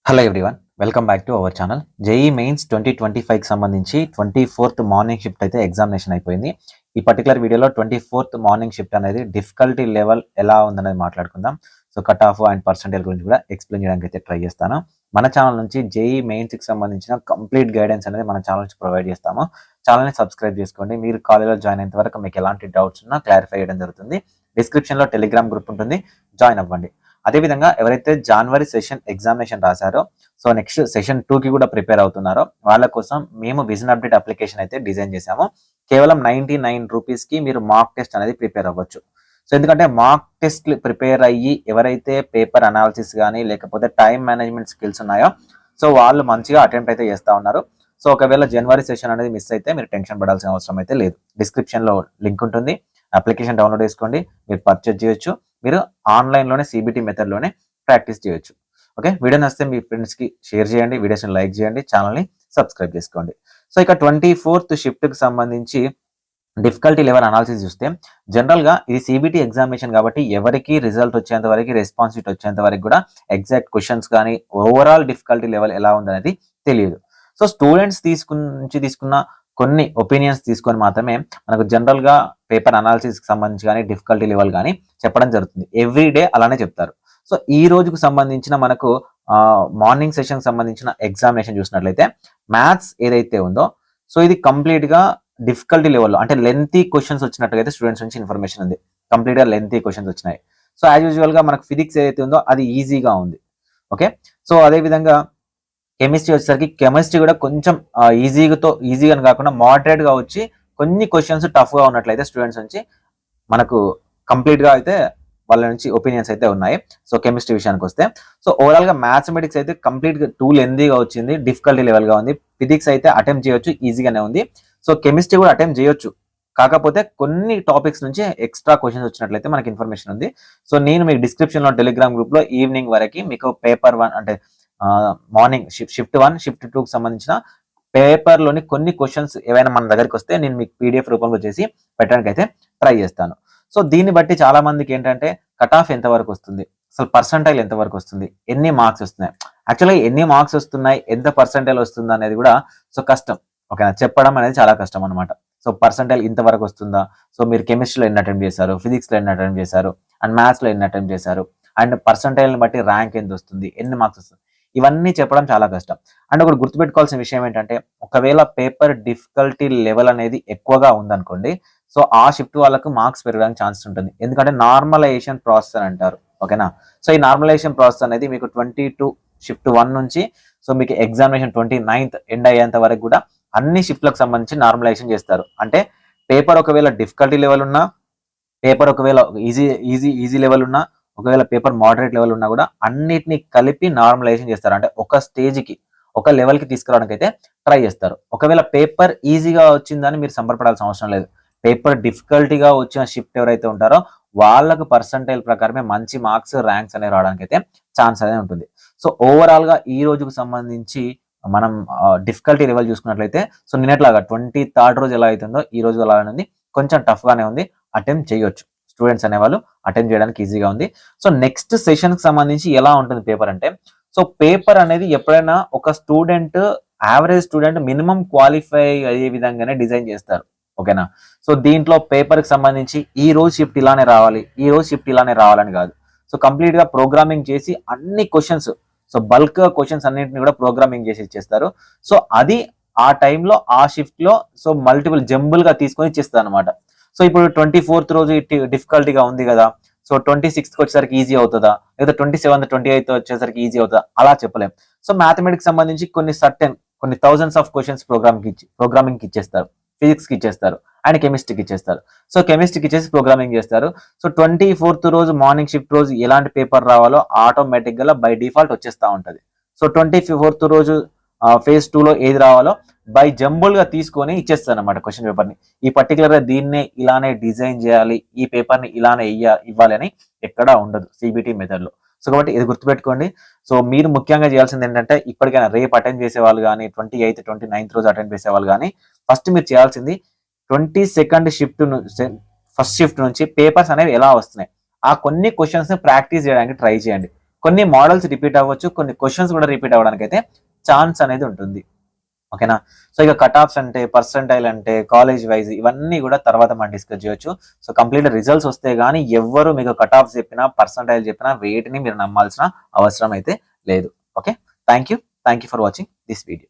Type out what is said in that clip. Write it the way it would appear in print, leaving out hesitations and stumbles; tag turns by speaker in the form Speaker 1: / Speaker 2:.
Speaker 1: Hello everyone, welcome back to our channel. JEE mains 2025కి సంబంధించి 24th morning shift అయితే examination అయిపోయింది. ఈ పర్టికులర్ వీడియోలో 24th మార్నింగ్ షిఫ్ట్ అనేది డిఫికల్టీ లెవెల్ ఎలా ఉందనేది మాట్లాడుకుందాం. So cut off and percentage గురించి కూడా ఎక్స్ప్లెయిన్ చేయడానికి అయితే ట్రై చేస్తాను. మన ఛానల్ నుంచి జేఈ మెయిన్స్కి సంబంధించిన కంప్లీట్ గైడెన్స్ అనేది మన ఛానల్ నుంచి ప్రొవైడ్ చేస్తాము. ఛానల్ని సబ్స్క్రైబ్ చేసుకోండి. మీరు కాలేజ్లో జాయిన్ అయినంత వరకు మీకు ఎలాంటి డౌట్స్ ఉన్నా క్లారిఫై చేయడం జరుగుతుంది. డిస్క్రిప్షన్లో టెలిగ్రామ్ గ్రూప్ ఉంటుంది, జాయిన్ అవ్వండి. అదేవిధంగా ఎవరైతే జనవరి సెషన్ ఎగ్జామినేషన్ రాశారో, సో నెక్స్ట్ సెషన్ 2కి కూడా ప్రిపేర్ అవుతున్నారో వాళ్ళ కోసం మేము విజన్ అప్డేట్ అప్లికేషన్ అయితే డిజైన్ చేశాము. కేవలం 99 రూపీస్కి మీరు మాక్ టెస్ట్ అనేది ప్రిపేర్ అవ్వచ్చు. సో ఎందుకంటే మాక్ టెస్ట్ ప్రిపేర్ అయ్యి ఎవరైతే పేపర్ అనాలిసిస్ కానీ లేకపోతే టైం మేనేజ్మెంట్ స్కిల్స్ ఉన్నాయో సో వాళ్ళు మంచిగా అటెంప్ట్ అయితే చేస్తూ ఉన్నారు. సో ఒకవేళ జనవరి సెషన్ అనేది మిస్ అయితే మీరు టెన్షన్ పడాల్సిన అవసరం అయితే లేదు. డిస్క్రిప్షన్లో లింక్ ఉంటుంది, అప్లికేషన్ డౌన్లోడ్ చేసుకోండి, మీరు పర్చేజ్ చేయొచ్చు. మీరు ఆన్లైన్లోనే సిబిటి మెథడ్లోనే ప్రాక్టీస్ చేయొచ్చు. ఓకే, వీడియో నచ్చితే మీ ఫ్రెండ్స్కి షేర్ చేయండి, వీడియోస్ని లైక్ చేయండి, ఛానల్ని సబ్స్క్రైబ్ చేసుకోండి. సో ఇక 24th షిఫ్ట్కి సంబంధించి డిఫికల్టీ లెవెల్ అనాలిసిస్ చూస్తే జనరల్గా ఇది సిబిటి ఎగ్జామినేషన్ కాబట్టి ఎవరికి రిజల్ట్ వచ్చేంత వరకు రెస్పాన్స్ షీట్ వచ్చేంత వరకు కూడా ఎగ్జాక్ట్ క్వశ్చన్స్ కానీ ఓవరాల్ డిఫికల్టీ లెవెల్ ఎలా ఉందనేది తెలియదు. సో స్టూడెంట్స్ తీసుకున్న కొన్ని ఒపీనియన్స్ తీసుకొని మాత్రమే మనకు జనరల్గా పేపర్ అనాలిసిస్కి సంబంధించి కానీ డిఫికల్టీ లెవెల్ కానీ చెప్పడం జరుగుతుంది. ఎవ్రీ డే అలానే చెప్తారు. సో ఈ రోజుకు సంబంధించిన మనకు మార్నింగ్ సెషన్కి సంబంధించిన ఎగ్జామినేషన్ చూసినట్లయితే మ్యాథ్స్ ఏదైతే ఉందో సో ఇది కంప్లీట్గా డిఫికల్టీ లెవెల్లో అంటే లెంతీ క్వశ్చన్స్ వచ్చినట్టుగా అయితే స్టూడెంట్స్ నుంచి ఇన్ఫర్మేషన్ ఉంది. కంప్లీట్గా లెంతీ క్వశ్చన్స్ వచ్చినాయి. సో యాజ్ యూజువల్గా మనకు ఫిజిక్స్ ఏదైతే ఉందో అది ఈజీగా ఉంది. ఓకే, సో అదేవిధంగా కెమిస్ట్రీ వచ్చేసరికి కెమిస్ట్రీ కూడా కొంచెం ఈజీగా కాకుండా మోడరేట్గా వచ్చి కొన్ని క్వశ్చన్స్ టఫ్గా ఉన్నట్లయితే స్టూడెంట్స్ నుంచి మనకు కంప్లీట్గా అయితే వాళ్ళ నుంచి ఒపీనియన్స్ అయితే ఉన్నాయి. సో కెమిస్ట్రీ విషయానికి వస్తే సో ఓవరాల్గా మ్యాథమెటిక్స్ అయితే కంప్లీట్గా టూ లెంతీగా వచ్చింది, డిఫికల్టీ లెవెల్గా ఉంది. ఫిజిక్స్ అయితే అటెంప్ట్ చేయొచ్చు, ఈజీగానే ఉంది. సో కెమిస్ట్రీ కూడా అటెంప్ట్ చేయొచ్చు, కాకపోతే కొన్ని టాపిక్స్ నుంచి ఎక్స్ట్రా క్వశ్చన్స్ వచ్చినట్లయితే మనకి ఇన్ఫర్మేషన్ ఉంది. సో నేను మీకు డిస్క్రిప్షన్లో టెలిగ్రామ్ గ్రూప్లో ఈవినింగ్ వరకు మీకు పేపర్ 1 అంటే మార్నింగ్ షిఫ్ట్ 1 షిఫ్ట్ 2కి సంబంధించిన పేపర్లోని కొన్ని క్వశ్చన్స్ ఏవైనా మన దగ్గరికి వస్తే నేను మీకు పీడిఎఫ్ రూపంలో చేసి పెట్టడానికి అయితే ట్రై చేస్తాను. సో దీన్ని బట్టి చాలా మందికి ఏంటంటే కట్ ఆఫ్ ఎంతవరకు వస్తుంది, అసలు పర్సంటైల్ ఎంతవరకు వస్తుంది, ఎన్ని మార్క్స్ వస్తున్నాయి, యాక్చువల్గా ఎన్ని మార్క్స్ వస్తున్నాయి, ఎంత పర్సంటైల్ వస్తుంది అనేది కూడా సో కష్టం. ఓకేనా, చెప్పడం అనేది చాలా కష్టం అనమాట. సో పర్సంటైల్ ఇంతవరకు వస్తుందా, సో మీరు కెమిస్ట్రీలో ఎన్ని అటెంప్ట్ చేశారు, ఫిజిక్స్లో ఎన్ని అటెంప్ట్ చేశారు, అండ్ మ్యాథ్స్లో ఎన్ని అటెంప్ట్ చేశారు, అండ్ పర్సంటైల్ని బట్టి ర్యాంక్ ఎంత వస్తుంది, ఎన్ని మార్క్స్ వస్తుంది, ఇవన్నీ చెప్పడం చాలా కష్టం. అండ్ ఒకటి గుర్తుపెట్టుకోవాల్సిన విషయం ఏంటంటే ఒకవేళ పేపర్ డిఫికల్టీ లెవెల్ అనేది ఎక్కువగా ఉందనుకోండి, సో ఆ షిఫ్ట్ వాళ్ళకు మార్క్స్ పెరగడానికి ఛాన్సెస్ ఉంటుంది. ఎందుకంటే నార్మలైజేషన్ ప్రాసెస్ అని అంటారు. ఓకేనా, సో ఈ నార్మలైజేషన్ ప్రాసెస్ అనేది మీకు 22 షిఫ్ట్ 1 నుంచి సో మీకు ఎగ్జామినేషన్ 29th ఎండ్ అయ్యేంత వరకు కూడా అన్ని షిఫ్ట్లకు సంబంధించి నార్మలైజేషన్ చేస్తారు. అంటే పేపర్ ఒకవేళ డిఫికల్టీ లెవెల్ ఉన్నా, పేపర్ ఒకవేళ ఈజీ లెవెల్ ఉన్నా, ఒకవేళ పేపర్ మోడరేట్ లెవెల్ ఉన్నా కూడా అన్నిటిని కలిపి నార్మలైజేషన్ చేస్తారు. అంటే ఒక స్టేజ్కి ఒక లెవెల్కి తీసుకురావడానికి అయితే ట్రై చేస్తారు. ఒకవేళ పేపర్ ఈజీగా వచ్చిందని మీరు సంబరపడాల్సిన అవసరం లేదు. పేపర్ డిఫికల్టీగా వచ్చిన షిఫ్ట్ ఎవరైతే ఉంటారో వాళ్ళకు పర్సంటైల్ ప్రకారమే మంచి మార్క్స్ ర్యాంక్స్ అనేవి రావడానికి అయితే ఛాన్స్ అనేది ఉంటుంది. సో ఓవరాల్గా ఈ రోజుకు సంబంధించి మనం డిఫికల్టీ లెవెల్ చూసుకున్నట్లయితే సో నిన్నట్లాగా 23rd రోజు ఎలా అవుతుందో ఈ రోజు అలా ఉంది, కొంచెం టఫ్గానే ఉంది. అటెంప్ట్ చేయొచ్చు స్టూడెంట్స్ అనేవాళ్ళు, అటెంప్ట్ చేయడానికి ఈజీగా ఉంది. సో నెక్స్ట్ సెషన్కి సంబంధించి ఎలా ఉంటుంది పేపర్ అంటే సో పేపర్ అనేది ఎప్పుడైనా ఒక student average student minimum qualify అయ్యే విధంగానే డిజైన్ చేస్తారు. ఓకేనా, సో దీంట్లో పేపర్కి సంబంధించి ఈ రోజు షిఫ్ట్ ఇలానే రావాలి, ఈ రోజు షిఫ్ట్ ఇలానే రావాలని కాదు. సో కంప్లీట్గా ప్రోగ్రామింగ్ చేసి అన్ని క్వశ్చన్స్ సో బల్క్ క్వశ్చన్స్ అన్నింటిని కూడా ప్రోగ్రామింగ్ చేసి ఇచ్చేస్తారు. సో అది ఆ టైంలో ఆ షిఫ్ట్లో సో మల్టిపుల్ జంబుల్గా తీసుకొని ఇచ్చేస్తారు అనమాట. సో ఇప్పుడు 24th రోజు డిఫికల్టీగా ఉంది కదా, సో 26th వచ్చేసరికి ఈజీ అవుతుందా, లేదా 27th 28th వచ్చేసరికి ఈజీ అవుతుందా అలా చెప్పలేం. సో మ్యాథమెటిక్స్ సంబంధించి కొన్ని థౌజండ్స్ ఆఫ్ క్వశ్చన్స్ ప్రోగ్రామింగ్కి ఇచ్చేస్తారు, ఫిజిక్స్కి ఇచ్చేస్తారు, అండ్ కెమిస్ట్రీకి ఇచ్చేస్తారు. సో కెమిస్ట్రీకి ఇచ్చేసి ప్రోగ్రామింగ్ చేస్తారు. సో 24th రోజు మార్నింగ్ షిఫ్ట్ రోజు ఎలాంటి పేపర్ రావాలో ఆటోమేటిక్గా బై డిఫాల్ట్ వచ్చేస్తూ ఉంటుంది. సో 24th రోజు phase 2లో ఏది రావాలో బై జంబుల్గా తీసుకొని ఇచ్చేస్తారు అనమాట క్వశ్చన్ పేపర్ని. ఈ పర్టికులర్గా దీన్నే ఇలానే డిజైన్ చేయాలి, ఈ పేపర్ని ఇలానే ఇవ్వాలి అని ఎక్కడా ఉండదు సిబిటి మెథడ్లో. సో కాబట్టి ఇది గుర్తుపెట్టుకోండి. సో మీరు ముఖ్యంగా చేయాల్సింది ఏంటంటే ఇప్పటికైనా రేపు అటెండ్ చేసే వాళ్ళు కానీ 28th 29th రోజు అటెండ్ చేసే వాళ్ళు కానీ ఫస్ట్ మీరు చేయాల్సింది 22nd షిఫ్ట్ ఫస్ట్ షిఫ్ట్ నుంచి పేపర్స్ అనేవి ఎలా వస్తున్నాయి ఆ కొన్ని క్వశ్చన్స్ ని ప్రాక్టీస్ చేయడానికి ట్రై చేయండి. కొన్ని మోడల్స్ రిపీట్ అవ్వచ్చు, కొన్ని క్వశ్చన్స్ కూడా రిపీట్ అవ్వడానికి అయితే ఛాన్స్ అనేది ఉంటుంది. ఓకేనా? సో ఇక కట్ ఆఫ్స్ అంటే, పర్సెంటైల్ అంటే, కాలేజ్ వైజ్ ఇవన్నీ కూడా తర్వాత మనం డిస్కస్ చేయొచ్చు. సో కంప్లీట్ రిజల్ట్స్ వస్తే గానీ ఎవ్వరు మీకు కట్ ఆఫ్స్ చెప్పినా, పర్సెంటైల్ చెప్పినా వేటిని మీరు నమ్మాల్సిన అవసరం అయితే లేదు. Okay, thank you for watching this video.